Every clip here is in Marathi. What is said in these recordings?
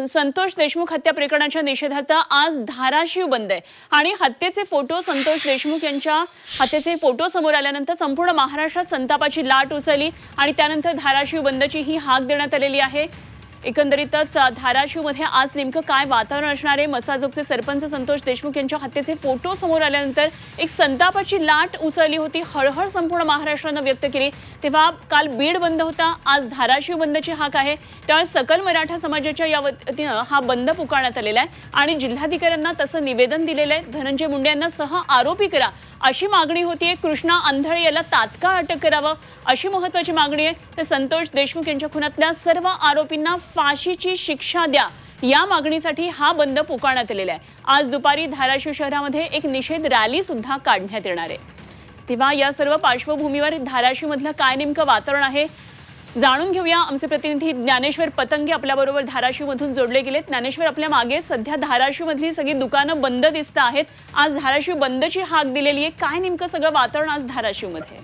संतोष देशमुख हत्या प्रकरणाच्या निषेधार्थ आज धाराशिव बंद आहे आणि हत्येचे फोटो संतोष देशमुख यांच्या हत्येचे फोटो समोर आल्यानंतर संपूर्ण महाराष्ट्रात संतापाची लाट उसळली आणि त्यानंतर धाराशिव बंदची ही हाक देण्यात आलेली आहे। एकंदरीतच धाराशिवमध्ये आज नेमकं काय वातावरण असणार आहे? मसाजोगचे सरपंच संतोष देशमुख यांच्या हत्येचे फोटो समोर आल्यानंतर एक संतापाची लाट उसळली होती, हळहळ संपूर्ण महाराष्ट्रानं व्यक्त केली। तेव्हा काल बीड बंद होता, आज धाराशिव बंदची हाक आहे। त्यामुळे सकल मराठा समाजाच्या या वतीनं हा बंद पुकारण्यात आलेला आहे आणि जिल्हाधिकाऱ्यांना तसं निवेदन दिलेलं आहे। धनंजय मुंडे यांना सह आरोपी करा अशी मागणी होतीये। कृष्णा अंधळे याला तात्काळ अटक करावं अशी महत्त्वाची मागणी आहे। तर संतोष देशमुख यांच्या खुनातल्या सर्व आरोपींना फाशीची शिक्षा द्या या मागणीसाठी हा बंद पुकारण्यात आलेला आहे। आज दुपारी धाराशिव शहरामध्ये एक निषेध रॅली सुद्धा काढण्यात येणार आहे। तेव्हा या सर्व पार्श्वभूमीवर धाराशिवमधलं काय नेमकं वातावरण आहे जाणून घेऊया। आमचे प्रतिनिधी ज्ञानेश्वर पतंगे आपल्याबरोबर धाराशिवमधून जोडले गेलेत। ज्ञानेश्वर, आपल्या मागे सध्या धाराशिवमधली सगळी दुकानं बंद दिसत आहेत, आज धाराशिव बंदची हाक दिलेली आहे, काय नेमकं सगळं वातावरण आज धाराशिवमध्ये?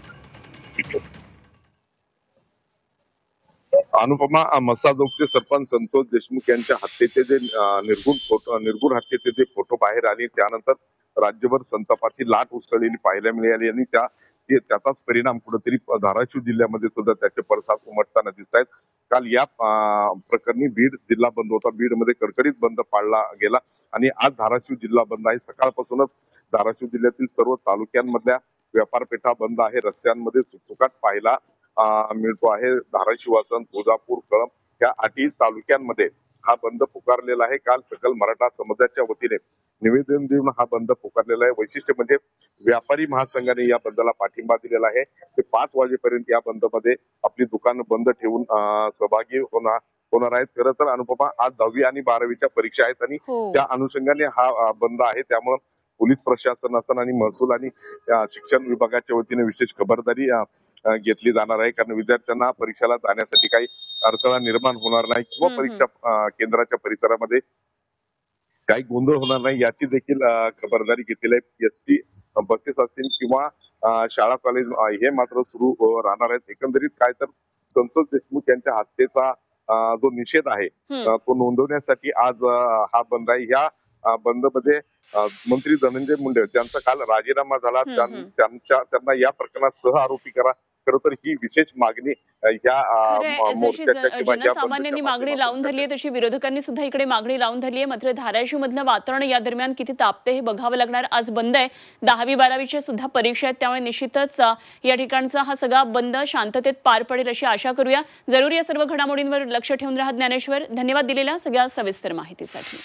अनुपमा, मसाजोगचे सरपंच संतोष देशमुख यांच्या हत्येचे जे निर्गुण हत्येचे जे फोटो बाहेर आले त्यानंतर राज्यभर संतापाची लाट उसळलेली पाहायला मिळाली आणि त्याचाच परिणाम कुठेतरी धाराशिव जिल्ह्यामध्ये सुद्धा त्याचे पडसाद उमटताना दिसत आहेत। काल या प्रकरणी बीड जिल्हा बंद होता, बीडमध्ये कडकडीत बंद पाळला गेला आणि आज धाराशिव जिल्हा बंद आहे। सकाळपासूनच धाराशिव जिल्ह्यातील सर्व तालुक्यांमधल्या व्यापारपेठा बंद आहे, रस्त्यांमध्ये सुटसुकाट पाहायला मिळतो आहे। धाराशिव, आसन, तुळजापूर, कळंब या 8 तालुक्यांमध्ये हा बंद पुकारलेला आहे। काल सकल मराठा समाजाच्या वतीने निवेदन देऊन हा बंद पुकारलेला आहे। वैशिष्ट्य म्हणजे व्यापारी महासंघाने या बंदला पाठिंबा दिलेला आहे। ते 5 वाजेपर्यंत या बंदमध्ये आपली दुकानं बंद ठेवून सहभागी होणार आहेत। खरं तर अनुपमा, आज 10वी आणि 12वीच्या परीक्षा आहेत आणि त्या अनुषंगाने हा बंद आहे। त्यामुळे पोलीस प्रशासन असन आणि महसूल आणि शिक्षण विभागाच्या वतीने विशेष खबरदारी घेतली जाणार आहे, कारण विद्यार्थ्यांना परीक्षेला जाण्यासाठी काही अडथळा निर्माण होणार नाही किंवा परीक्षा केंद्राच्या परिसरामध्ये काही गोंधळ होणार नाही याची देखील खबरदारी घेतलेली आहे। एसटी बसेस असतील किंवा शाळा कॉलेज हे मात्र सुरू राहणार आहेत। एकंदरीत काय तर संतोष देशमुख यांच्या हत्येचा जो निषेध आहे तो नोंदवण्यासाठी आज हा बंद आहे। या बंद मध्ये मंत्री धनंजय मुंडे यांचा काल राजीनामा झाला, त्यांना या प्रकरणात सह आरोपी करा। खरं तर ही विशेष मागणी जनसामान्यांनी मागणी लावून धरली आहे, तशी विरोधकांनी सुद्धा इकडे मागणी लावून धरली आहे। मात्र धाराशिव मधलं वातावरण या दरम्यान किती तापते हे बघावं लागणार। आज बंद आहे, 10वी 12वीच्या सुद्धा परीक्षा आहेत, त्यामुळे निश्चितच या ठिकाणचा हा सगळा बंद शांततेत पार पडेल अशी आशा करूया। जरूर या सर्व घडामोडींवर लक्ष ठेवून राहा। ज्ञानेश्वर, धन्यवाद दिलेल्या सगळ्या सविस्तर माहितीसाठी।